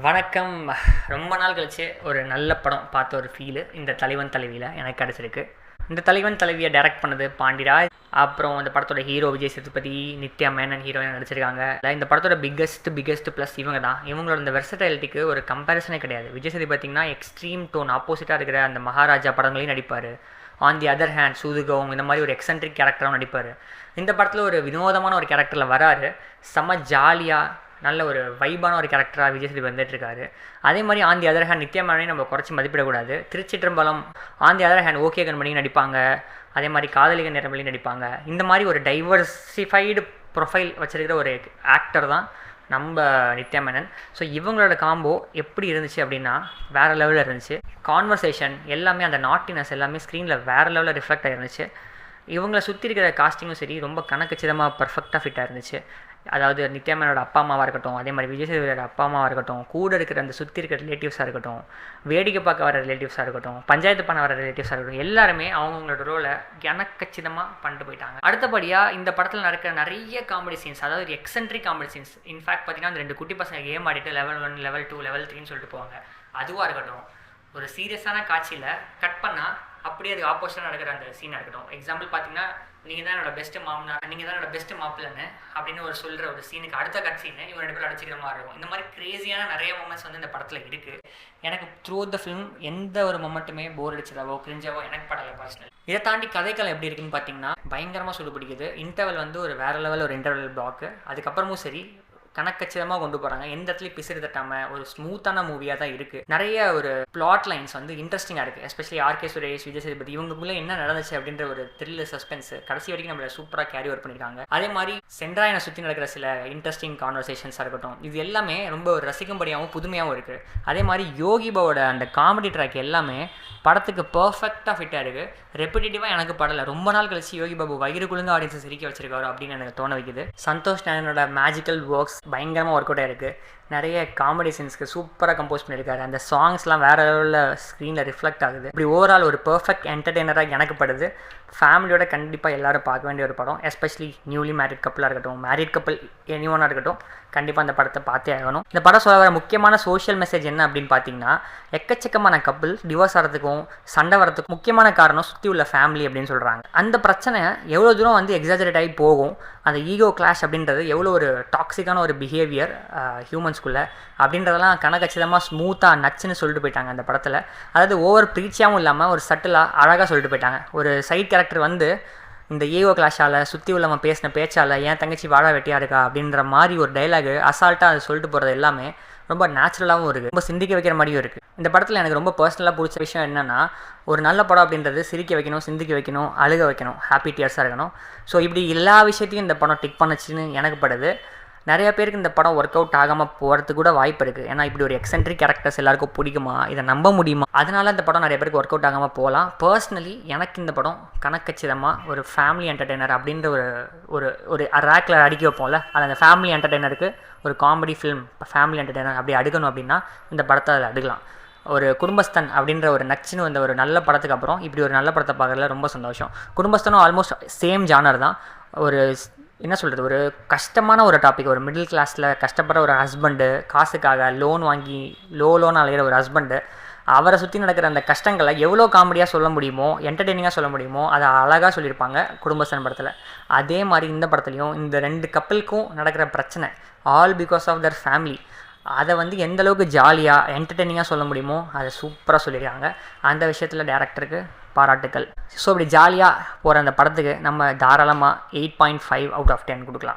வணக்கம். ரொம்ப நாள் கழிச்சு ஒரு நல்ல படம் பார்த்த ஒரு ஃபீலு இந்த தலைவன் தலைவியில் எனக்கு கிடச்சிருக்கு. இந்த தலைவன் தலைவியை டைரக்ட் பண்ணது பாண்டிராஜ். அப்புறம் இந்த படத்தோட ஹீரோ விஜய் சேதுபதி, நித்யா மேனன் ஹீரோயின் நடிச்சிருக்காங்க. இந்த படத்தோட பிக்கெஸ்ட் ப்ளஸ் இவங்க தான். இவங்களோட இந்த வெர்சடைலிட்டிக்கு ஒரு கம்பேரிசனே கிடையாது. விஜய் சேதுபதி பார்த்திங்கன்னா எக்ஸ்ட்ரீம் டோன் ஆப்போசிட்டாக இருக்கிற அந்த மகாராஜா படங்களையும் நடிப்பார். ஆன் தி அதர் ஹேண்ட் சூதுகவும் இந்த மாதிரி ஒரு எக்ஸென்ட்ரிக் கேரக்டராகவும் நடிப்பார். இந்த படத்தில் ஒரு வினோதமான ஒரு கேரக்டரில் வராரு. செம்ம ஜாலியாக நல்ல ஒரு வைபான ஒரு கேரக்டராக விஜய் சேதுபதி வந்துட்டுருக்காரு. அதே மாதிரி on the other hand Nithya மேனனையும் நம்ம குறைச்சி மதிப்பிடக்கூடாது. Thiruchitrambalam, on the other hand okay கண்மணியும் நடிப்பாங்க. அதே மாதிரி காதலிக நேரமலையும் நடிப்பாங்க. இந்த மாதிரி ஒரு டைவர்சிஃபைடு ப்ரொஃபைல் வச்சுருக்கிற ஒரு ஆக்டர் தான் நம்ம நித்யா மேனன். ஸோ இவங்களோட காம்போ எப்படி இருந்துச்சு அப்படின்னா வேறு லெவலில் இருந்துச்சு. கான்வர்சேஷன் எல்லாமே, அந்த நாட்டினஸ் எல்லாமே ஸ்க்ரீனில் வேறு லெவலில் ரிஃப்ளெக்ட் ஆகிருந்துச்சு. இவங்கள சுற்றி இருக்கிற காஸ்டிங்கும் சரி ரொம்ப கணக்குச்சிதமாக பர்ஃபெக்டாக ஃபிட்டாக இருந்துச்சு. அதாவது நித்யா மேனனோட அப்பா அம்மாவாக இருக்கட்டும், அதே மாதிரி விஜய் சேதுபதியோட அப்பா அம்மாவாக இருக்கட்டும், கூட இருக்கிற அந்த சுற்றி இருக்கிற ரிலேட்டிவ்ஸாக இருக்கட்டும், வேடிக்கை பார்க்க வர ரிலேட்டிவ்ஸாக இருக்கட்டும், பஞ்சாயத்து பண்ண வர ரிலேட்டிவ்ஸாக இருக்கட்டும், எல்லாருமே அவங்களோட ரோலை கணக்கச்சிதமாக பண்ணிட்டு போயிட்டாங்க. அடுத்தபடியாக இந்த படத்தில் நடக்கிற நிறைய காமெடி சீன்ஸ், அதாவது ஒரு எக்ஸென்ட்ரிக் காமெடி சீன்ஸ். இன்ஃபேக்ட் பார்த்தீங்கன்னா அந்த 2 குட்டி பசங்க கேம் ஆடிட்டு லெவல் 1 லெவல் 2 லெவல் 3ன்னு சொல்லிட்டு போவாங்க. அதுவாக இருக்கட்டும், ஒரு சீரியஸான காட்சியில் கட் பண்ணால் அப்படியே அது ஆப்போசிட்டாக நடக்கிற அந்த சீனாக இருக்கட்டும். எக்ஸாம்பிள் பார்த்தீங்கன்னா, நீங்கள் தான் என்னோட பெஸ்ட்டு மாமனா, நீங்கள் தான் என்னோட பெஸ்ட்டு மாப்பிள்ளைன்னு அப்படின்னு ஒரு சொல்கிற ஒரு சீனுக்கு அடுத்த கட் சீனு இவங்க 2 பேரும் அடிச்சிக்கிற மாதிரி இருக்கும். இந்த மாதிரி க்ரேஸியான நிறைய மொமெண்ட்ஸ் வந்து இந்த படத்தில் இருக்குது. எனக்கு த்ரூ த ஃபிலிம் எந்த ஒரு மொமெண்ட்டுமே போர் அடிச்சதாவோ கிரிஞ்சாவோ எனக்கு படலை பர்சனல். இதை தாண்டி கதைக்களம் எப்படி இருக்குன்னு பார்த்தீங்கன்னா பயங்கரமாக சொல்லி பிடிக்குது. இன்டர்வல் வந்து ஒரு வேறு லெவல் ஒரு இன்டர்வல் பிளாக்கு. அதுக்கப்புறமும் சரி கணக்கச்சிதமாக கொண்டு போகிறாங்க. எந்த இடத்துலையும் பிசிறு தட்டாமல் ஒரு ஸ்மூத்தான மூவியாக தான் இருக்குது. நிறைய ஒரு பிளாட் லைன்ஸ் வந்து இன்ட்ரெஸ்டிங்காக இருக்குது. எஸ்பெஷலி ஆர்கே சுரேஷ், விஜய் சேதுபதி இவங்களுக்குள்ளே என்ன நடந்துச்சு அப்படின்ற ஒரு த்ரில்லு சஸ்பென்ஸ் கடைசி வரைக்கும் நம்மளை சூப்பராக கேரி ஓவர் பண்ணியிருக்காங்க. அதே மாதிரி சென்ட்ராயனை சுற்றி நடக்கிற சில இன்ட்ரெஸ்டிங் கான்வர்சேஷன்ஸாக இருக்கட்டும், இது எல்லாமே ரொம்ப ஒரு ரசிக்கும்படியாகவும் புதுமையாகவும் இருக்குது. அதே மாதிரி யோகி பாவோட அந்த காமெடி ட்ராக் எல்லாமே படத்துக்கு பர்ஃபெக்டாக ஃபிட்டாக இருக்குது. ரெப்பிட்டேட்டிவாக எனக்கு படலை. ரொம்ப நாள் கழிச்சு யோகி பாபு வயிறு குழுங்க ஆடியன்ஸை சிரிக்க வச்சிருக்காரு அப்படின்னு எனக்கு தோண வைக்குது. சந்தோஷ் நாராயணோட மேஜிக்கல் ஒர்க்ஸ் பயங்கரமாக ஒர்க் அவுட் ஆகிருக்கு. நிறைய காமெடி சீன்ஸ்க்கு சூப்பராக கம்போஸ் பண்ணியிருக்காரு. அந்த சாங்ஸ்லாம் வேறு லெவலில் ஸ்க்ரீனில் ரிஃப்ளெக்ட் ஆகுது. இப்படி ஓவரால் ஒரு பர்ஃபெக்ட் என்டர்டெய்னராக எனக்கு படுது. ஃபேமிலியோட கண்டிப்பாக எல்லோரும் பார்க்க வேண்டிய ஒரு படம். எஸ்பெஷலி நியூலி மேரிட் கப்பலாக இருக்கட்டும், மேரிட் கப்பல் எனிஒன்னாக இருக்கட்டும், கண்டிப்பாக அந்த படத்தை பார்த்தே ஆகணும். இந்த படம் சொல்ல வர முக்கியமான சோஷியல் மெசேஜ் என்ன அப்படின்னு பார்த்தீங்கன்னா, எக்கச்சக்கமான கப்பல் டிவோர்ஸ் ஆகிறதுக்கும் சண்டை வரதுக்கும் முக்கியமான காரணம் சுற்றி உள்ள ஃபேமிலி அப்படின்னு சொல்கிறாங்க. அந்த பிரச்சனை எவ்வளோ தூரம் வந்து எக்ஸாஜரேட் ஆகி போகும், அந்த ஈகோ கிளாஷ் அப்படின்றது எவ்வளோ ஒரு டாக்ஸிக்கான ஒரு பிஹேவியர் ஹியூமன்ஸ்குள்ளே அப்படின்றதெல்லாம் கணக்கச்சிதமாக ஸ்மூத்தாக நச்சுன்னு சொல்லிட்டு போயிட்டாங்க அந்த படத்தில். அதாவது ஓவர் ப்ரீச்சியாகவும் இல்லாமல் ஒரு சட்டிலாக அழகாக சொல்லிட்டு போயிட்டாங்க. ஒரு சைட் கேரக்டர் வந்து இந்த ஈகோ கிளாஷால் சுற்றி உள்ளவன் பேசின பேச்சால் ஏன் தங்கச்சி வாழ வெட்டியாக இருக்கா அப்படின்ற மாதிரி ஒரு டைலாகு அசால்ட்டாக அது சொல்லிட்டு போகிறது எல்லாமே ரொம்ப நேச்சுரலாகவும் இருக்குது, ரொம்ப சிந்திக்க வைக்கிற மாதிரியும் இருக்குது. இந்த படத்தில் எனக்கு ரொம்ப பர்சனலாக பிடிச்ச விஷயம் என்னென்னா, ஒரு நல்ல படம் அப்படின்றது சிரிக்க வைக்கணும், சிந்திக்க வைக்கணும், அழுக வைக்கணும், ஹாப்பி டியர்ஸாக இருக்கணும். ஸோ இப்படி எல்லா விஷயத்தையும் இந்த படம் டிக் பண்ணுச்சுன்னு எனக்கு படுது. நிறைய பேருக்கு இந்த படம் ஒர்க் அவுட் ஆகாமல் போகிறதுக்கு கூட வாய்ப்பு இருக்குது. ஏன்னா இப்படி ஒரு எக்ஸென்ட்ரிக் கேரக்டர்ஸ் எல்லாருக்கும் பிடிக்குமா, இதை நம்ப முடியுமா, அதனால இந்த படம் நிறைய பேருக்கு ஒர்க் அவுட் ஆகாமல் போகலாம். பர்சனலி எனக்கு இந்த படம் கணக்கச்சிதமாக ஒரு ஃபேமிலி என்டர்டெய்னர் அப்படின்ற ஒரு ஒரு ரேக்கில் அடிக்க வைப்போம்ல, அது அந்த ஃபேமிலி என்டர்டெய்னருக்கு ஒரு காமெடி ஃபிலிம் ஃபேமிலி என்டர்டெய்னர் அப்படி அடுக்கணும் அப்படின்னா இந்த படத்தை அதில் அடுக்கலாம். ஒரு குடும்பஸ்தன் அப்படின்ற ஒரு நச்சுன்னு வந்த ஒரு நல்ல படத்துக்கு அப்புறம் இப்படி ஒரு நல்ல படத்தை பார்க்குறதுல ரொம்ப சந்தோஷம். குடும்பஸ்தனும் ஆல்மோஸ்ட் சேம் ஜானர் தான். ஒரு என்ன சொல்கிறது, ஒரு கஷ்டமான ஒரு டாபிக். ஒரு மிடில் கிளாஸில் கஷ்டப்படுற ஒரு ஹஸ்பண்டு, காசுக்காக லோன் வாங்கி லோன் அலைகிற ஒரு ஹஸ்பண்டு, அவரை சுற்றி நடக்கிற அந்த கஷ்டங்களை எவ்வளோ காமெடியாக சொல்ல முடியுமோ, என்டர்டெய்னிங்காக சொல்ல முடியுமோ அதை அழகாக சொல்லியிருப்பாங்க குடும்பஸ்தன் படத்தில். அதே மாதிரி இந்த படத்துலையும் இந்த 2 கப்பலுக்கும் நடக்கிற பிரச்சனை all because of their family, அதை வந்து எந்த அளவுக்கு ஜாலியாக என்டர்டெய்னிங்காக சொல்ல முடியுமோ அதை சூப்பராக சொல்லியிருக்காங்க. அந்த விஷயத்தில் டேரக்டருக்கு பாராட்டுக்கள். ஸோ இப்படி ஜாலியாக போகிற அந்த படத்துக்கு நம்ம தாராளமாக 8.5 அவுட் ஆஃப் 10 கொடுக்கலாம்.